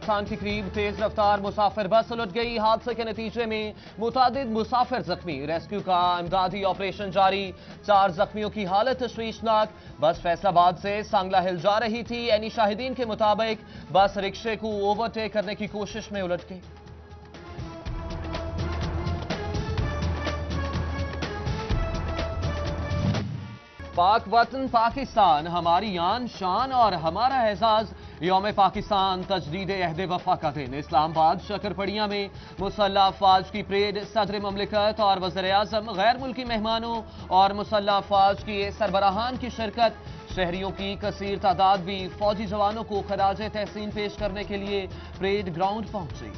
पाकिस्तान के करीब तेज रफ्तार मुसाफिर बस उलट गई। हादसे के नतीजे में मुतादिद मुसाफिर जख्मी। रेस्क्यू का इमदादी ऑपरेशन जारी। 4 जख्मियों की हालत तशवीशनाक। बस फैसलाबाद से सांगला हिल जा रही थी। एनी शाहिदीन के मुताबिक बस रिक्शे को ओवरटेक करने की कोशिश में उलट गई। पाक वतन पाकिस्तान हमारी आन शान और हमारा एजाज। यौम पाकिस्तान तजदीद अहद वफा का दिन। इस्लामाबाद शकरपड़िया में मुसल्लह अफवाज की परेड। सदर ममलिकत और वज़ीर आज़म, गैर मुल्की मेहमानों और मुसल्लह अफवाज की सरबराहान की शिरकत। शहरियों की कसीर तादाद भी फौजी जवानों को खराज तहसीन पेश करने के लिए परेड ग्राउंड पहुंची।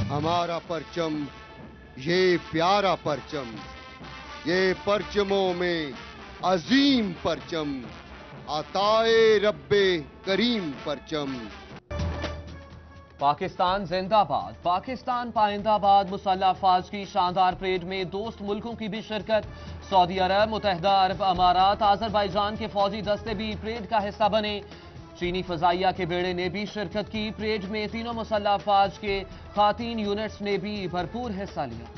हमारा परचम, ये प्यारा परचम, ये परचमों में अजीम परचम, अताए रब्बे करीम परचम। पाकिस्तान जिंदाबाद, पाकिस्तान पाइंदाबाद। मुसल्लह अफवाज की शानदार परेड में दोस्त मुल्कों की भी शिरकत। सऊदी अरब, मुत्तहिदा अरब अमारात, आजरबाईजान के फौजी दस्ते भी परेड का हिस्सा बने। चीनी फजाइया के बेड़े ने भी शिरकत की। परेड में तीनों मुसल्लह अफवाज के खातीन यूनिट्स ने भी भरपूर हिस्सा लिया।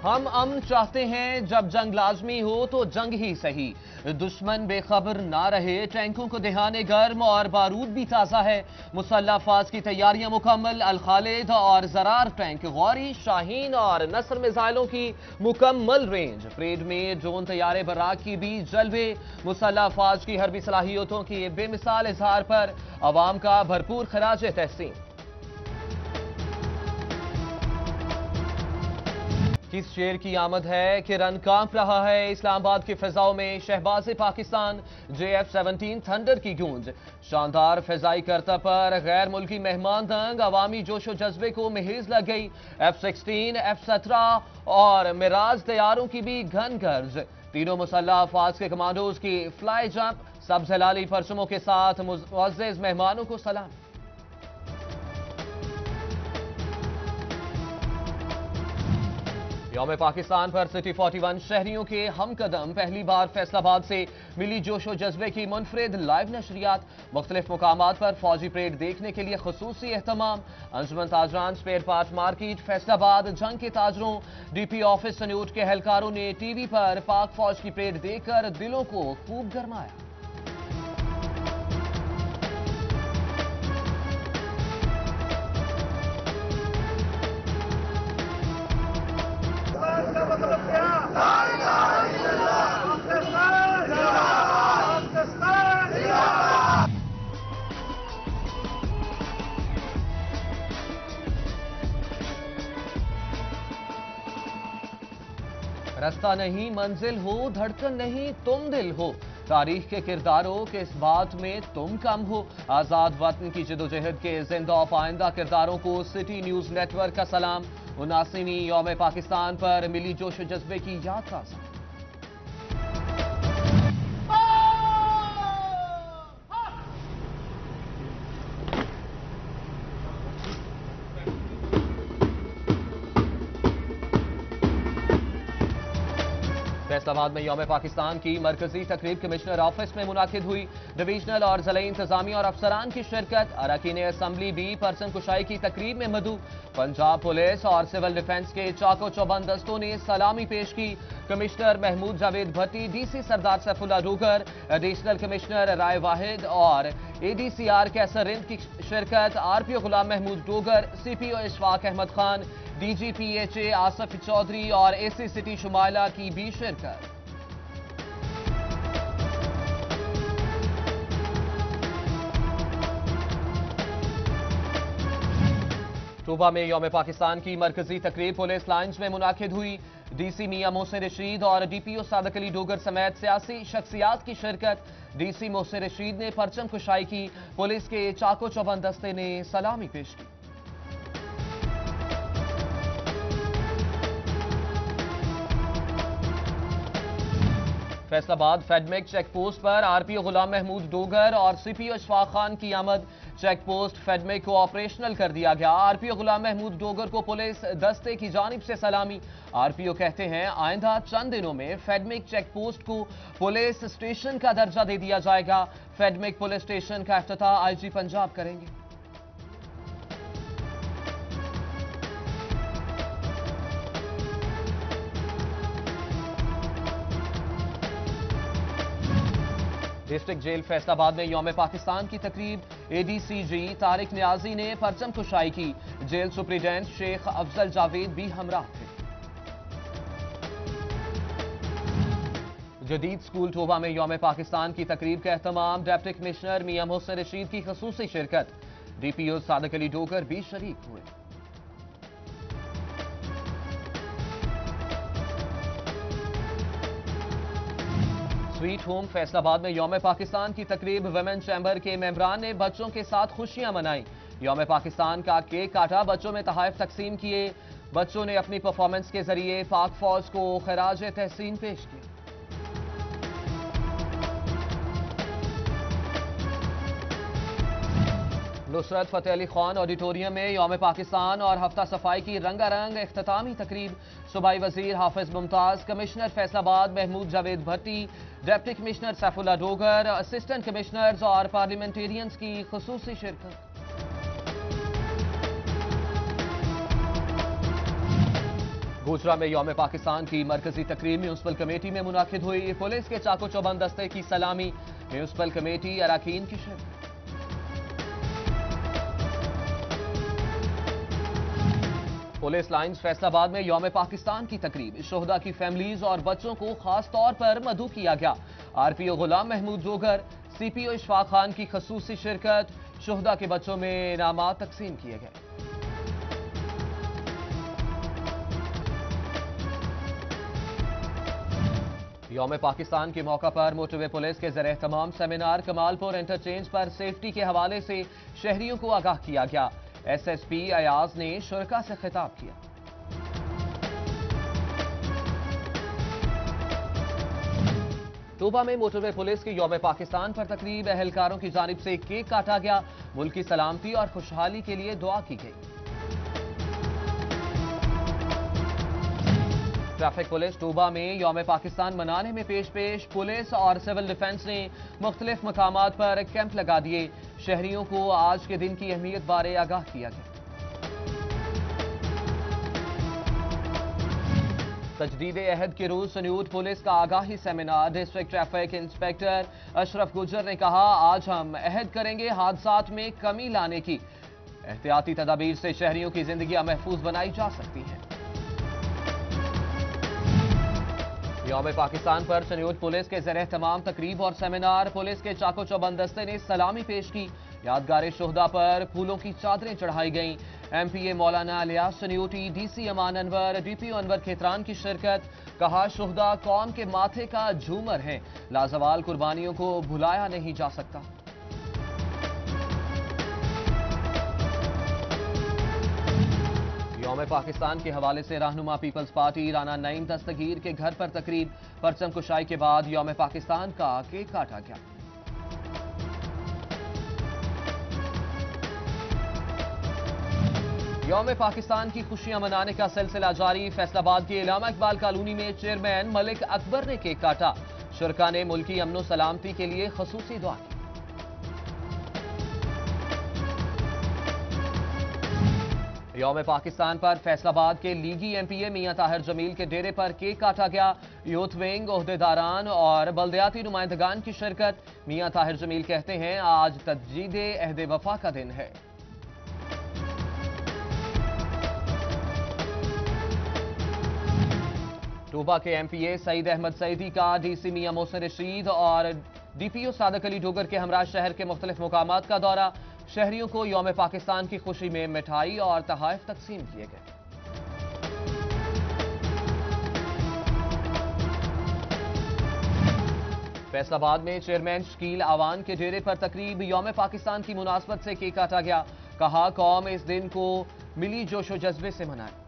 हम अमन चाहते हैं, जब जंग लाजमी हो तो जंग ही सही। दुश्मन बेखबर ना रहे। टैंकों को दहाने गर्म और बारूद भी ताज़ा है। मुसल्लह अफवाज की तैयारियां मुकम्मल। अल खालिद और जरार टैंक, गौरी, शाहीन और नसर मिसाइलों की मुकम्मल रेंज। परेड में ड्रोन तैयारे बर्राक की भी जलवे। मुसल्लह अफवाज की हरबी सलाहियतों की बेमिसाल इजहार पर अवाम का भरपूर खराज तहसीन। किस शेर की आमद है कि रन कांप रहा है। इस्लामाबाद की फिजाओं में शहबाज पाकिस्तान JF-17 थंडर की गूंज। शानदार फिजाई करतब पर गैर मुल्की मेहमान दंग। अवामी जोशो जज्बे को मेहज लग गई। F-16, F-17 और मिराज तैयारों की भी घन गर्ज। तीनों मुसल्लह अफवाज के कमांडोज की फ्लाई जंप। सब्ज हिलाली परचमों के साथ मुअज़्ज़ज़ मेहमानों को सलाम। यौम पाकिस्तान पर सिटी 41 शहरियों के हम कदम। पहली बार फैसलाबाद से मिली जोशो जज्बे की मुनफरिद लाइव नशरियात। मुख्तलिफ मुकामात पर फौजी परेड देखने के लिए खुसूसी एहतमाम। अंजुमन ताजरान स्पेयर पार्ट मार्केट फैसलाबाद। जंग के ताजरों, DP ऑफिस सन्यूट के एहलकारों ने TV पर पाक फौज की परेड देखकर दिलों को खूब गरमाया। रास्ता नहीं मंजिल हो, धड़कन नहीं तुम दिल हो। तारीख के किरदारों के इस बात में तुम कम हो। आजाद वतन की जदोजहद के जिंदा और पाइंदा किरदारों को सिटी न्यूज नेटवर्क का सलाम। 79वीं यौम पाकिस्तान पर मिली जोश जज्बे की याद ताज़ा। फैसलाबाद में यौम पाकिस्तान की मरकजी तकरीब कमिश्नर ऑफिस में मुनाकिद हुई। डिवीजनल और जिला इंतजामिया और अफसरान की शिरकत। अरकान असम्बली भी परचम कुशाई की तकरीब में मदऊ। पंजाब पुलिस और सिविल डिफेंस के चाको चौबंद दस्तों ने सलामी पेश की। कमिश्नर महमूद जावेद भट्टी, DC सरदार सैफुल्लाह डोगर, एडिशनल कमिश्नर राय वाहिद और ADCR कैसर रिंद की शिरकत। RPO गुलाम महमूद डोगर, CPO इशफाक अहमद खान, DGPHA आसफ चौधरी और AC सिटी शुमाइला की भी शिरकत। टोबा में यौम पाकिस्तान की मरकजी तकरीब पुलिस लाइन्स में मुनाकिद हुई। DC मियां मोहसिन रशीद और DPO सादक अली डोगर समेत सियासी शख्सियात की शिरकत। DC मोहसिन रशीद ने परचम कुशाई की। पुलिस के चाको चौबंद दस्ते ने सलामी पेश की। फैसलाबाद फेडमेक चेक पोस्ट पर RPO गुलाम महमूद डोगर और CPO इशफाक खान की आमद। चेक पोस्ट फेडमिक को ऑपरेशनल कर दिया गया। आरपीओ गुलाम महमूद डोगर को पुलिस दस्ते की जानिब से सलामी। आरपीओ कहते हैं आइंदा चंद दिनों में फेडमिक चेक पोस्ट को पुलिस स्टेशन का दर्जा दे दिया जाएगा। फेडमिक पुलिस स्टेशन का इफ्तिताह आईजी पंजाब करेंगे। डिस्ट्रिक्ट जेल फैसलाबाद में यौम पाकिस्तान की तकरीब एडीसीजी तारिक नियाजी ने परचम कुशाई की। जेल सुप्रिंटेंडेंट शेख अफजल जावेद भी हमराह थे। जदीद स्कूल टोबा में यौम पाकिस्तान की तकरीब का एहतमाम। डिप्टी कमिश्नर मियां मोहसिन रशीद की खसूसी शिरकत। डीपीओ सादिक अली डोगर भी शरीक हुए। स्वीट होम फैसलाबाद में यौम पाकिस्तान की तकरीब। वुमेन चैम्बर के मेंबरान ने बच्चों के साथ खुशियां मनाई। यौम पाकिस्तान का केक काटा, बच्चों में तोहफे तकसीम किए। बच्चों ने अपनी परफॉर्मेंस के जरिए पाक फौज को खराज तहसीन पेश किया। नुसरत फतेह अली खान ऑडिटोरियम में यौम पाकिस्तान और हफ्ता सफाई की रंगारंग इख्तितामी तकरीब। सूबाई वजीर Hafiz Mumtaz, commissioner Faisalabad Mahmood Javed Bhatti, deputy commissioner Saifullah Dogar, assistant commissioners और पार्लियामेंटेरियंस की खसूसी शिरकत। गुजरा में यौम पाकिस्तान की मरकजी तकरीब म्यूनसिपल कमेटी में मुनाकिद हुई। पुलिस के चाको चौबंद दस्ते की सलामी। म्यूनसिपल कमेटी अरकान की शिरकत। पुलिस लाइन्स फैसलाबाद में यौम पाकिस्तान की तकरीब। शोहदा की फैमिलीज और बच्चों को खास तौर पर मदऊ किया गया। आरपीओ गुलाम महमूद डोगर, सीपीओ इशफाक खान की खसूसी शिरकत। शोहदा के बच्चों में इनामात तकसीम किए गए। यौम पाकिस्तान के मौका पर मोटरवे पुलिस के ज़रिए तमाम सेमिनार। कमालपुर इंटरचेंज पर सेफ्टी के हवाले से शहरियों को आगाह किया गया। एसएसपी अयाज ने शुरका से खिताब किया। टोबा में मोटरवे पुलिस की यौम पाकिस्तान पर तकरीब। एहलकारों की जानिब से केक काटा गया। मुल्क की सलामती और खुशहाली के लिए दुआ की गई। ट्रैफिक पुलिस टोबा में यौम पाकिस्तान मनाने में पेश पुलिस और सिविल डिफेंस ने मुख्तलिफ मकामात पर कैंप लगा दिए। शहरियों को आज के दिन की अहमियत बारे आगाह किया गया। तजदीद अहद के रोज सन्यूट पुलिस का आगाही seminar. District traffic inspector Ashraf Gujjar ने कहा, आज हम अहद करेंगे हादसात में कमी लाने की। एहतियाती तदाबीर से शहरियों की जिंदगियां महफूज बनाई जा सकती हैं। यौम पाकिस्तान पर सन्यूट पुलिस के ज़रिए तमाम तकरीब और सेमिनार। पुलिस के चाको चौबंद दस्ते ने सलामी पेश की। यादगार शोहदा पर फूलों की चादरें चढ़ाई गईं। एमपीए मौलाना अलियास सन्यूटी, डीसी अमान अनवर, डीपीओ अनवर खेतरान की शिरकत। कहा, शोहदा कौम के माथे का झूमर हैं, लाजवाल कुर्बानियों को भुलाया नहीं जा सकता। यौम पाकिस्तान के हवाले से रहनुमा पीपल्स पार्टी राना नईम दस्तगीर के घर पर तकरीब। परचम कुशाई के बाद यौम पाकिस्तान का केक काटा गया। यौम पाकिस्तान की खुशियां मनाने का सिलसिला जारी। फैसलाबाद के इलामा इकबाल कॉलोनी में चेयरमैन मलिक अकबर ने केक काटा। शुरका ने मुल्की अमनो सलामती के लिए खसूसी दुआ की। यौम पाकिस्तान पर फैसलाबाद के लीगी एमपीए मियां ताहिर जमील के डेरे पर केक काटा गया। यूथ विंग, ओहदेदारान और बल्दियाती नुमाइंदगान की शिरकत। मियां ताहिर जमील कहते हैं, आज तजदीद अहद वफा का दिन है। टोबा के एमपीए सईद अहमद सईदी का डीसी मियां मोहसिन रशीद और डीपीओ सादिक अली डोगर के हमरा शहर के मुख्तलिफ मुकामात का दौरा। शहरियों को यौम पाकिस्तान की खुशी में मिठाई और तोहफे तकसीम किए गए। फैसलाबाद में चेयरमैन शकील आवान के डेरे पर तकरीब। यौम पाकिस्तान की मुनासबत से केक काटा गया। कहा, कौम इस दिन को मिली जोशो जज्बे से मनाए।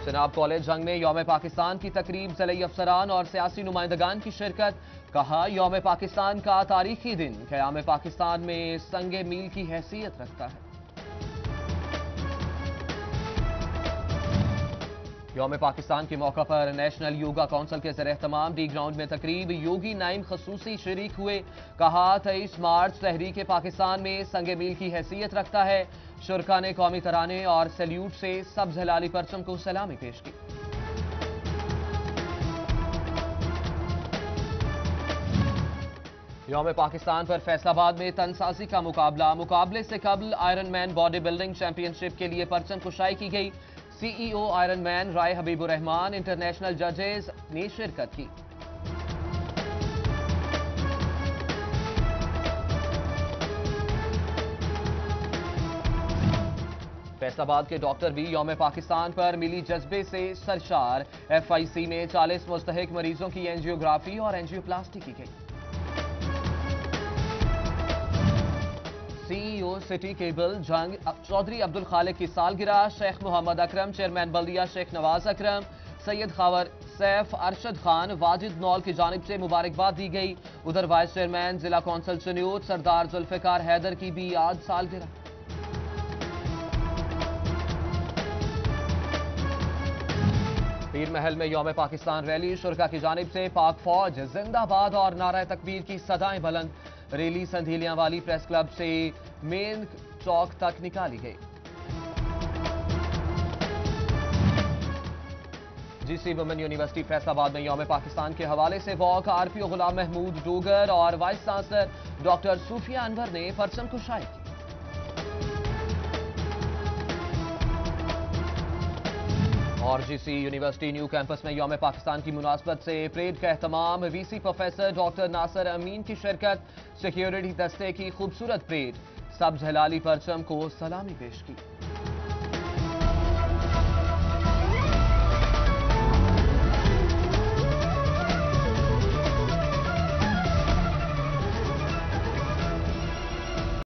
जनाब कॉलेज जंग में यौम पाकिस्तान की तकरीब। ज़िले अफसरान और सियासी नुमाइंदगान की शिरकत। कहा, यौम पाकिस्तान का तारीखी दिन क़याम पाकिस्तान में संगे मील की हैसियत रखता है। यौम पाकिस्तान के मौका पर नेशनल योगा काउंसिल के ज़ेर-ए-एहतमाम डी ग्राउंड में तकरीब, योगी नाइम खसूसी शरीक हुए। कहा, 23 मार्च तहरीक पाकिस्तान में संगे मील की हैसियत रखता है। शुरका ने कौमी तराने और सैल्यूट से सब्ज़ हिलाली परचम को सलामी पेश की। यौम पाकिस्तान पर फैसलाबाद में तनसाजी का मुकाबले से कबल iron man body building championship के लिए परचम कुशाई की गई। सीईओ आयरन मैन राय हबीबुर रहमान, इंटरनेशनल जजेस ने शिरकत की। फैसलाबाद के डॉक्टर भी यौम पाकिस्तान पर मिली जज्बे से सरशार। FIC में 40 मुस्तहिक मरीजों की एंजियोग्राफी और एंजियोप्लास्टी की गई। सीईओ सिटी केबल जंग चौधरी अब्दुल खालिक की सालगिरह। शेख मोहम्मद अकरम, चेयरमैन बल्दिया शेख नवाज अकरम, सैयद खावर सैफ, अरशद खान, वाजिद नौल की जानिब से मुबारकबाद दी गई। उधर वाइस चेयरमैन जिला कौंसल चनियोट सरदार जुल्फिकार हैदर की भी आज सालगिरह। पीर महल में यौम पाकिस्तान रैली, शुरका की जानिब से पाक फौज जिंदाबाद और नारा तकबीर की सदाएं बुलंद। रैली संधीलियां वाली प्रेस क्लब से मेन चौक तक निकाली गई। GC वुमेन यूनिवर्सिटी फैसलाबाद में यौम पाकिस्तान के हवाले से वॉक। RPO गुलाम महमूद डोगर और वाइस चांसलर डॉक्टर सूफिया अनवर ने परचम कुशाई की। और GC यूनिवर्सिटी न्यू कैंपस में यौम पाकिस्तान की मुनासबत से परेड का एहतमाम। VC प्रोफेसर डॉक्टर नासिर अमीन की शिरकत। सिक्योरिटी दस्ते की खूबसूरत परेड, सब्ज़ हिलाली परचम को सलामी पेश की।